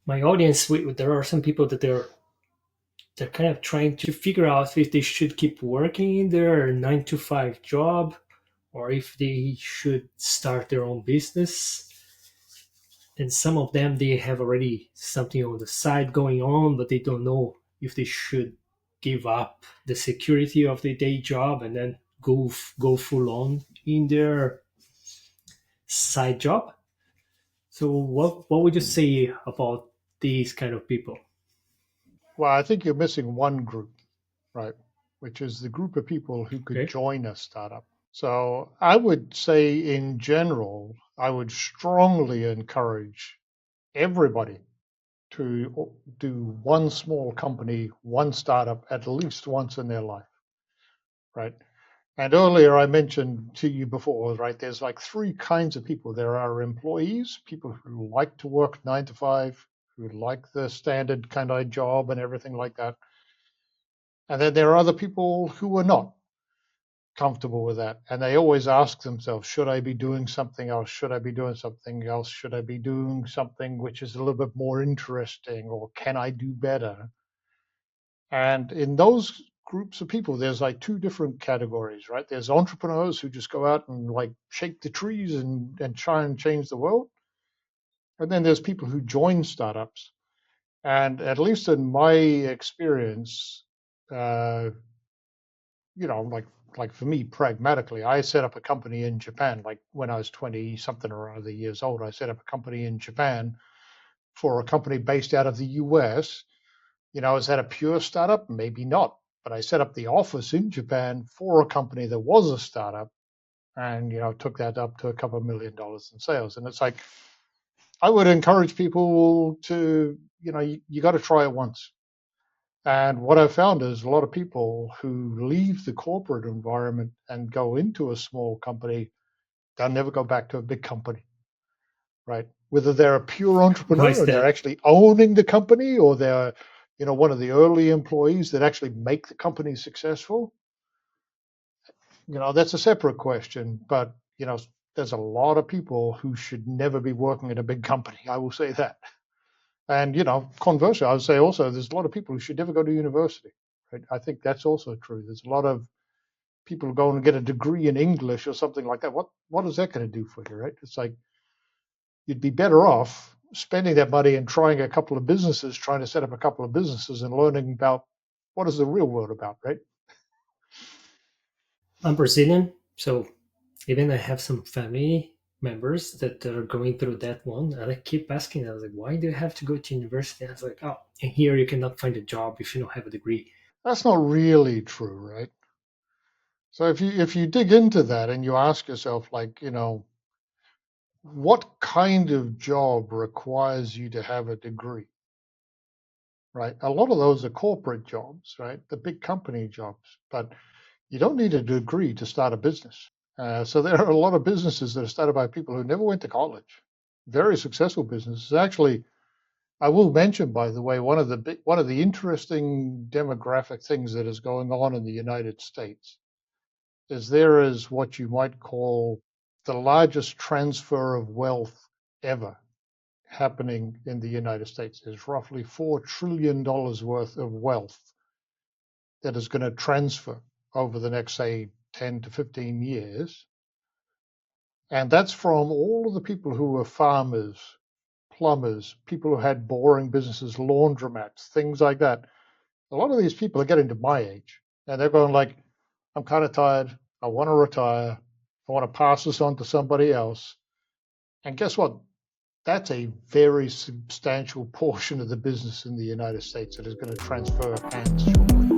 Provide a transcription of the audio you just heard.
my audience, there are some people that they're kind of trying to figure out if they should keep working in their 9 to 5 job or if they should start their own business. And some of them, they have already something on the side going on, but they don't know if they should give up the security of the day job and then go full on in their side job. So what would you say about these kind of people? Well, I think you're missing one group, right? Which is the group of people who could Okay. join a startup. So I would say, in general, I would strongly encourage everybody to do one small company, one startup at least once in their life, right? And earlier I mentioned to you before, right, there's like three kinds of people. There are employees, people who like to work 9 to 5, who like the standard kind of job and everything like that. And then there are other people who are not comfortable with that. And they always ask themselves, should I be doing something else? Should I be doing something else? Should I be doing something which is a little bit more interesting, or can I do better? And in those groups of people, there's like two different categories, right? There's entrepreneurs who just go out and like shake the trees and try and change the world. And then there's people who join startups. And at least in my experience, uh, like for me, pragmatically, I set up a company in Japan. Like when I was 20 something or other years old, I set up a company in Japan for a company based out of the US. Is that a pure startup? Maybe not. But I set up the office in Japan for a company that was a startup, and took that up to a couple of $1 million in sales. And it's like, I would encourage people to, you got to try it once. And what I've found is a lot of people who leave the corporate environment and go into a small company, they'll never go back to a big company, right? Whether they're a pure Why entrepreneur is and they're that? actually owning the company, or they're, one of the early employees that actually make the company successful, that's a separate question. But, there's a lot of people who should never be working at a big company. I will say that. And, conversely, I would say also there's a lot of people who should never go to university. Right? I think that's also true. There's a lot of people go and get a degree in English or something like that. What is that going to do for you, right? It's like you'd be better off spending that money and trying a couple of businesses, trying to set up a couple of businesses and learning about what is the real world about, right? I'm Brazilian, so even I have some family members that are going through that one, and I keep asking. I was like, "Why do you have to go to university?" I was like, "Oh, and here you cannot find a job if you don't have a degree." That's not really true, right? So if you dig into that and you ask yourself, like, what kind of job requires you to have a degree, right? A lot of those are corporate jobs, right? The big company jobs, but you don't need a degree to start a business. So there are a lot of businesses that are started by people who never went to college. Very successful businesses. Actually, I will mention, by the way, one of the interesting demographic things that is going on in the United States is there is what you might call the largest transfer of wealth ever happening in the United States. There's roughly $4 trillion worth of wealth that is going to transfer over the next, say, 10 to 15 years. And that's from all of the people who were farmers, plumbers, people who had boring businesses, laundromats, things like that. A lot of these people are getting to my age, and they're going like, I'm kind of tired. I want to retire. I want to pass this on to somebody else. And guess what? That's a very substantial portion of the business in the United States that is going to transfer hands shortly.